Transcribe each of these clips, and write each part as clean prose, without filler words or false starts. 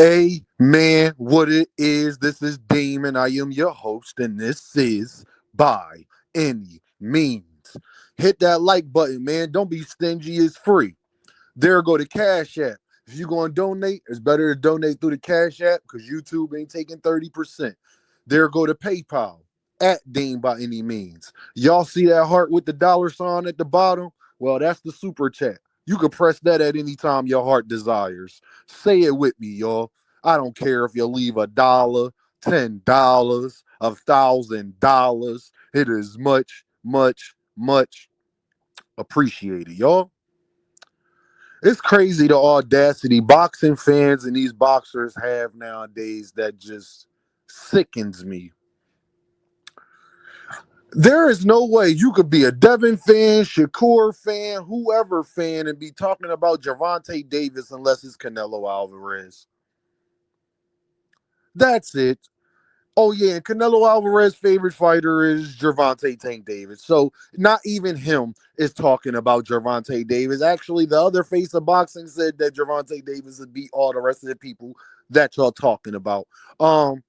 Hey man, what it is? This is Damon. I am your host, and this is By Any Means. Hit that like button, man. Don't be stingy, it's free. There go the Cash App. If you're going to donate, it's better to donate through the Cash App because YouTube ain't taking 30%. There go to PayPal at Dean By Any Means. Y'all see that heart with the dollar sign at the bottom? Well, that's the super chat. You can press that at any time your heart desires. Say it with me, y'all. I don't care if you leave $1, $10, $1,000. It is much, much, much appreciated, y'all. It's crazy the audacity boxing fans and these boxers have nowadays that just sickens me. There is no way you could be a Devin fan, Shakur fan, whoever fan, and be talking about Gervonta Davis unless it's Canelo Alvarez. That's it. Oh yeah, and Canelo Alvarez's favorite fighter is Gervonta Tank Davis. So not even him is talking about Gervonta Davis. Actually, the other face of boxing said that Gervonta Davis would beat all the rest of the people that y'all talking about. Um,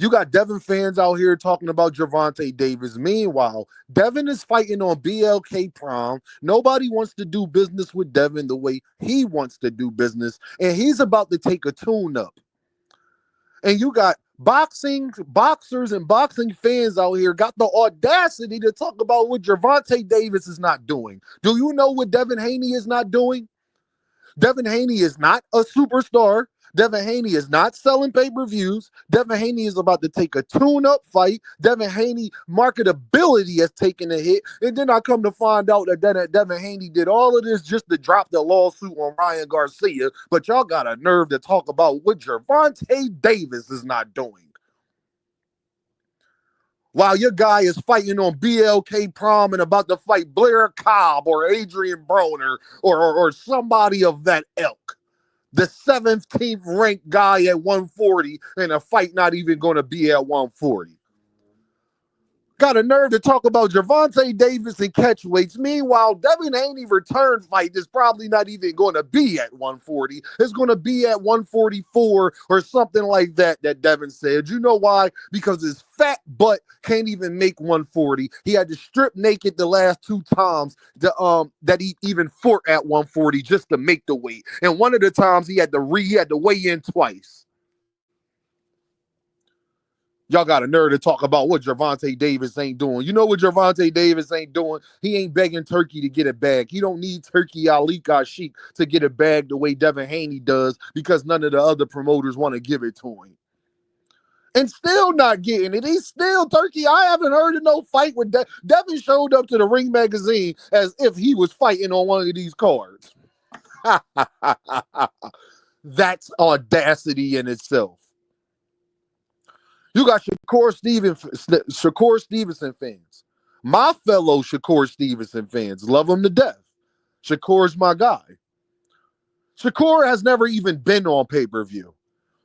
you got Devin fans out here talking about Gervonta Davis. Meanwhile, Devin is fighting on BLK Prime. Nobody wants to do business with Devin the way he wants to do business, and he's about to take a tune up. And you got boxers and boxing fans out here got the audacity to talk about what Gervonta Davis is not doing. Do you know what Devin Haney is not doing? Devin Haney is not a superstar. Devin Haney is not selling pay-per-views. Devin Haney is about to take a tune-up fight. Devin Haney marketability has taken a hit. And then I come to find out that Devin Haney did all of this just to drop the lawsuit on Ryan Garcia. But y'all got a nerve to talk about what Gervonta Davis is not doing. While your guy is fighting on BLK Prom and about to fight Blair Cobb or Adrian Broner or somebody of that ilk. The 17th ranked guy at 140 and a fight not even going to be at 140. Got a nerve to talk about Gervonta Davis and catchweights. Meanwhile, Devin Haney return fight is probably not even going to be at 140. It's going to be at 144 or something like that, that Devin said. You know why? Because his fat butt can't even make 140. He had to strip naked the last two times that he even fought at 140 just to make the weight. And one of the times he had to weigh in twice. Y'all got a nerve to talk about what Gervonta Davis ain't doing. You know what Gervonta Davis ain't doing? He ain't begging Turkey to get a bag. He don't need Turkey Ali Sheik to get a bag the way Devin Haney does because none of the other promoters want to give it to him. And still not getting it. He's still Turkey. I haven't heard of no fight with Devin showed up to the Ring magazine as if he was fighting on one of these cards. That's audacity in itself. You got Shakur Stevenson fans. My fellow Shakur Stevenson fans love him to death. Shakur's my guy. Shakur has never even been on pay-per-view.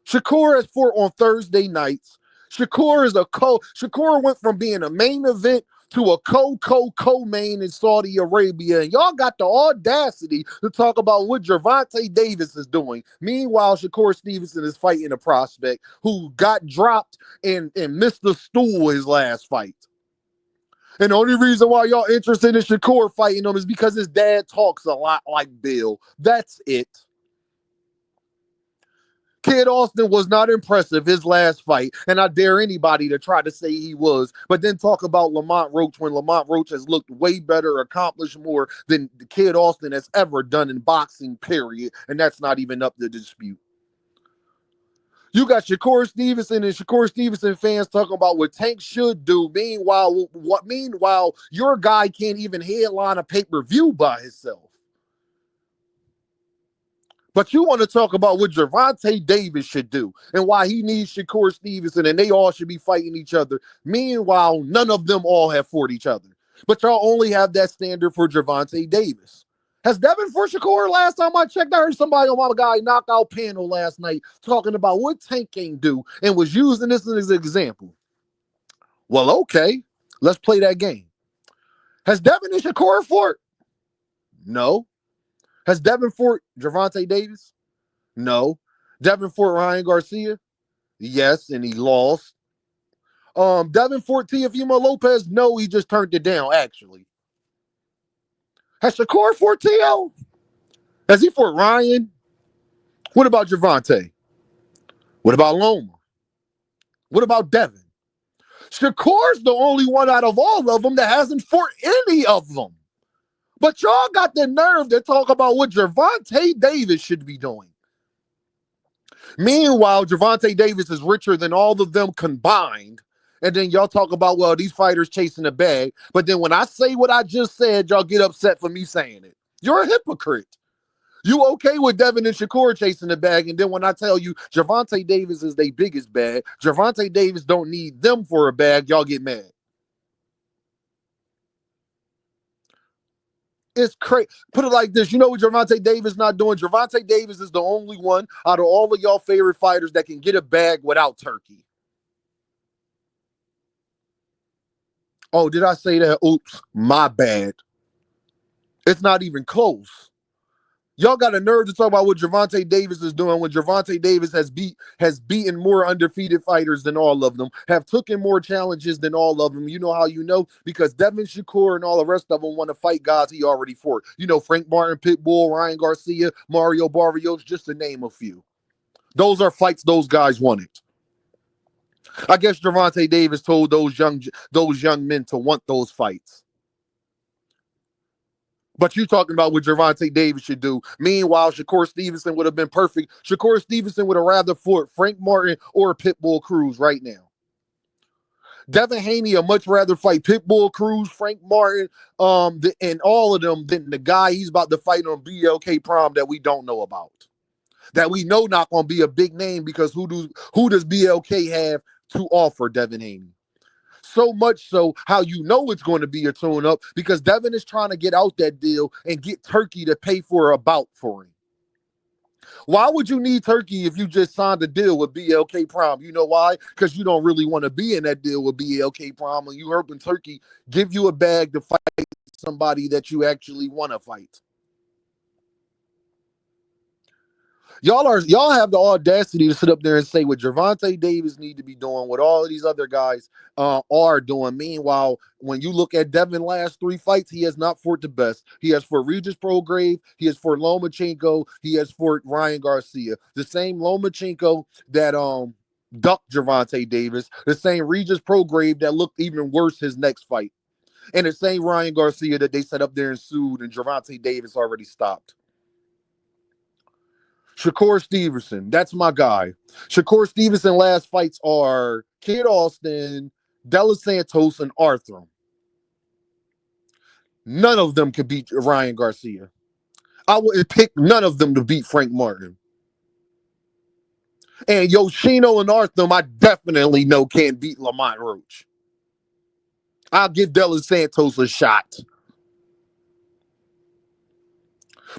Shakur has fought on Thursday nights. Shakur went from being a main event to a co-main in Saudi Arabia. And y'all got the audacity to talk about what Gervonta Davis is doing. Meanwhile, Shakur Stevenson is fighting a prospect who got dropped and missed the stool his last fight. And the only reason why y'all interested in Shakur fighting him is because his dad talks a lot like Bill. That's it. Kid Austin was not impressive his last fight, and I dare anybody to try to say he was, but then talk about Lamont Roach when Lamont Roach has looked way better, accomplished more than the Kid Austin has ever done in boxing, period, and that's not even up to dispute. You got Shakur Stevenson and Shakur Stevenson fans talking about what Tank should do. Meanwhile, your guy can't even headline a pay-per-view by himself. But you want to talk about what Gervonta Davis should do and why he needs Shakur Stevenson and they all should be fighting each other. Meanwhile, none of them all have fought each other. But y'all only have that standard for Gervonta Davis. Has Devin for Shakur? Last time I checked, I heard somebody on my guy knockout panel last night talking about what Tank can do and was using this as an example. Well, okay, let's play that game. Has Devin and Shakur fought? No. Has Devin fought Gervonta Davis? No. Devin fought Ryan Garcia. Yes, and he lost. Devin fought Teofimo Lopez. No, he just turned it down. Actually, has Shakur fought Teo? Has he fought Ryan? What about Gervonta? What about Loma? What about Devin? Shakur's the only one out of all of them that hasn't fought any of them. But y'all got the nerve to talk about what Gervonta Davis should be doing. Meanwhile, Gervonta Davis is richer than all of them combined. And then y'all talk about, well, these fighters chasing a bag. But then when I say what I just said, y'all get upset for me saying it. You're a hypocrite. You okay with Devin and Shakur chasing the bag, and then when I tell you Gervonta Davis is their biggest bag, Gervonta Davis don't need them for a bag, y'all get mad. It's crazy. Put it like this. You know what Gervonta Davis not doing? Gervonta Davis is the only one out of all of y'all favorite fighters that can get a bag without turkey. Oh, did I say that? Oops, my bad. It's not even close. Y'all got a nerve to talk about what Gervonta Davis is doing when Gervonta Davis has beaten more undefeated fighters than all of them, have taken more challenges than all of them. You know how you know? Because Devin, Shakur, and all the rest of them want to fight guys he already fought. You know, Frank Martin, Pitbull, Ryan Garcia, Mario Barrios, just to name a few. Those are fights those guys wanted. I guess Gervonta Davis told those young men to want those fights. But you talking about what Gervonta Davis should do. Meanwhile, Shakur Stevenson would have been perfect. Shakur Stevenson would have rather fought Frank Martin or Pitbull Cruz right now. Devin Haney would much rather fight Pitbull Cruz, Frank Martin, and all of them than the guy he's about to fight on BLK Prom that we don't know about. That we know not going to be a big name because who does BLK have to offer Devin Haney? So much so how you know it's going to be a tune up because Devin is trying to get out that deal and get Turkey to pay for a bout for him. Why would you need Turkey if you just signed a deal with BLK Prime? You know why? Because you don't really want to be in that deal with BLK Prime, and you hoping Turkey give you a bag to fight somebody that you actually want to fight. Y'all have the audacity to sit up there and say what Gervonta Davis need to be doing, what all of these other guys are doing. Meanwhile, when you look at Devin last 3 fights, he has not fought the best. He has fought Regis Prograis, he has fought Lomachenko, he has fought Ryan Garcia. The same Lomachenko that ducked Gervonta Davis, the same Regis Prograis that looked even worse his next fight. And the same Ryan Garcia that they set up there and sued, and Gervonta Davis already stopped. Shakur Stevenson, that's my guy. Shakur Stevenson last fights are Kid Austin, Dela Santos, and Arthur. None of them could beat Ryan Garcia. I would pick none of them to beat Frank Martin. And Yoshino and Arthur, I definitely know can't beat Lamont Roach. I'll give Dela Santos a shot.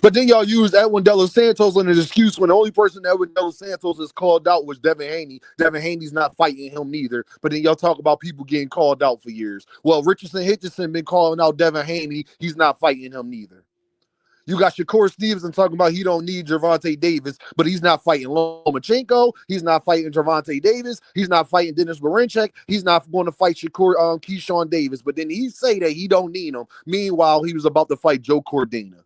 But then y'all use Edwin De Los Santos on an excuse when the only person Edwin De Los Santos is called out was Devin Haney. Devin Haney's not fighting him neither. But then y'all talk about people getting called out for years. Well, Richardson been calling out Devin Haney. He's not fighting him neither. You got Shakur Stevenson talking about he don't need Gervonta Davis, but he's not fighting Lomachenko. He's not fighting Gervonta Davis. He's not fighting Dennis Berinchek. He's not going to fight Keyshawn Davis. But then he say that he don't need him. Meanwhile, he was about to fight Joe Cordina.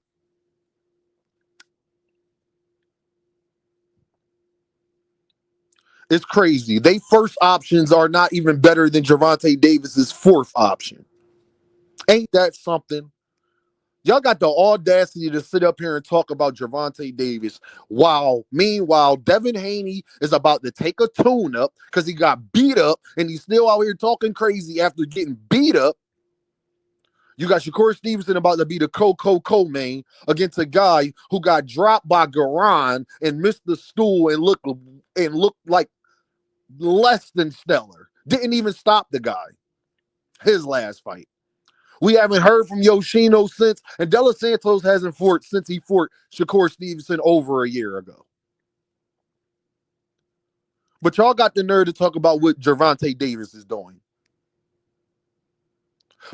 It's crazy. They first options are not even better than Gervonta Davis's fourth option. Ain't that something? Y'all got the audacity to sit up here and talk about Gervonta Davis while, meanwhile, Devin Haney is about to take a tune-up because he got beat up and he's still out here talking crazy after getting beat up. You got Shakur Stevenson about to be the co-main against a guy who got dropped by Garan and missed the stool and looked like less than stellar. Didn't even stop the guy. His last fight. We haven't heard from Yoshino since, and De Los Santos hasn't fought since he fought Shakur Stevenson over a year ago. But y'all got the nerve to talk about what Gervonta Davis is doing.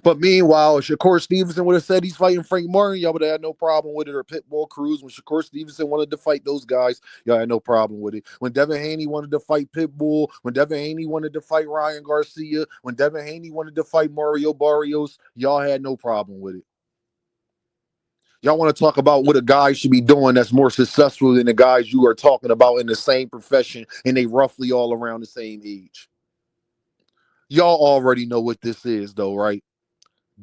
But meanwhile, if Shakur Stevenson would have said he's fighting Frank Martin, y'all would have had no problem with it. Or Pitbull Cruz, when Shakur Stevenson wanted to fight those guys, y'all had no problem with it. When Devin Haney wanted to fight Pitbull, when Devin Haney wanted to fight Ryan Garcia, when Devin Haney wanted to fight Mario Barrios, y'all had no problem with it. Y'all want to talk about what a guy should be doing that's more successful than the guys you are talking about in the same profession and they roughly all around the same age. Y'all already know what this is, though, right?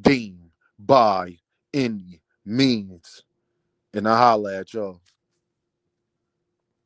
Deem by any means. And I holla at y'all.